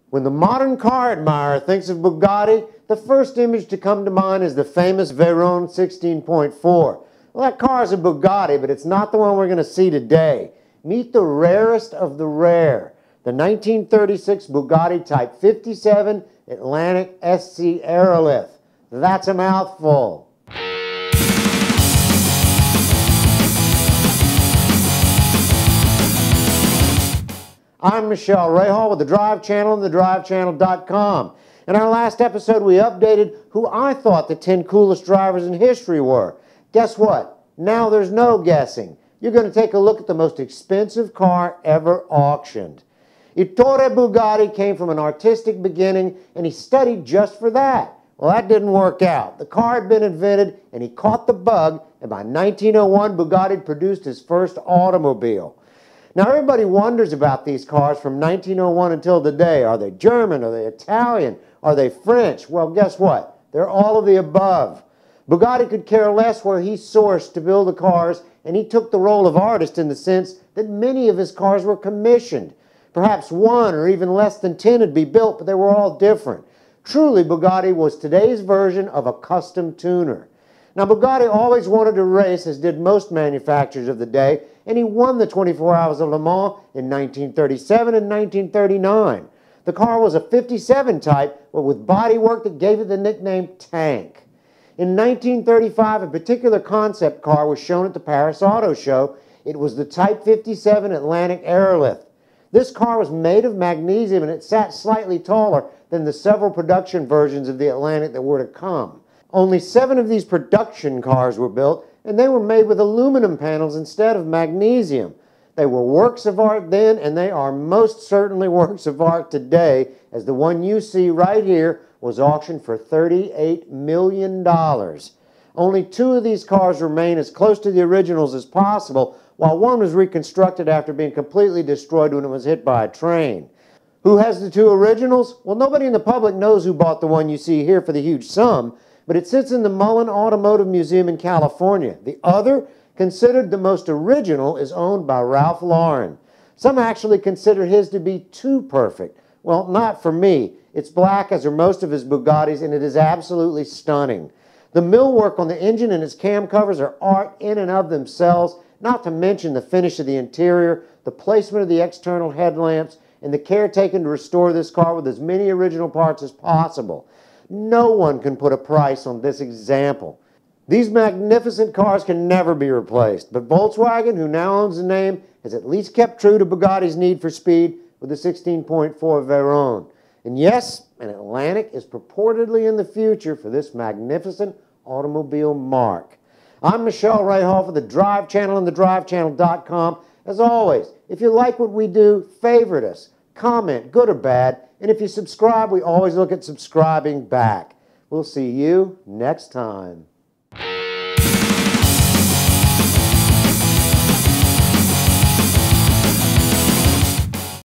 When the modern car admirer thinks of Bugatti, the first image to come to mind is the famous Veyron 16.4. Well, that car is a Bugatti, but it's not the one we're going to see today. Meet the rarest of the rare, the 1936 Bugatti Type 57 Atlantic SC Aerolith. That's a mouthful. I'm Michelle Rahal with the Drive Channel and thedrivechannel.com. In our last episode, we updated who I thought the 10 coolest drivers in history were. Guess what? Now there's no guessing. You're going to take a look at the most expensive car ever auctioned. Ettore Bugatti came from an artistic beginning, and he studied just for that. Well, that didn't work out. The car had been invented, and he caught the bug, and by 1901, Bugatti had produced his first automobile. Now, everybody wonders about these cars from 1901 until today. Are they German? Are they Italian? Are they French? Well, guess what? They're all of the above. Bugatti could care less where he sourced to build the cars, and he took the role of artist in the sense that many of his cars were commissioned. Perhaps one or even less than 10 would be built, but they were all different. Truly, Bugatti was today's version of a custom tuner. Now, Bugatti always wanted to race, as did most manufacturers of the day, and he won the 24 Hours of Le Mans in 1937 and 1939. The car was a 57 type, but with bodywork that gave it the nickname Tank. In 1935, a particular concept car was shown at the Paris Auto Show. It was the Type 57 Atlantic Aerolith. This car was made of magnesium, and it sat slightly taller than the several production versions of the Atlantic that were to come. Only 7 of these production cars were built, and they were made with aluminum panels instead of magnesium. They were works of art then, and they are most certainly works of art today, as the one you see right here was auctioned for $38 million. Only 2 of these cars remain as close to the originals as possible, while one was reconstructed after being completely destroyed when it was hit by a train. Who has the 2 originals? Well, nobody in the public knows who bought the one you see here for the huge sum, but it sits in the Mullen Automotive Museum in California. The other, considered the most original, is owned by Ralph Lauren. Some actually consider his to be too perfect. Well, not for me. It's black, as are most of his Bugattis, and it is absolutely stunning. The millwork on the engine and its cam covers are art in and of themselves, not to mention the finish of the interior, the placement of the external headlamps, and the care taken to restore this car with as many original parts as possible. No one can put a price on this example. These magnificent cars can never be replaced, but Volkswagen, who now owns the name, has at least kept true to Bugatti's need for speed with the 16.4 Veyron. And yes, an Atlantic is purportedly in the future for this magnificent automobile marque. I'm Michelle Rahal for the Drive Channel and thedrivechannel.com. As always, if you like what we do, favorite us, comment, good or bad, and if you subscribe, we always look at subscribing back. We'll see you next time.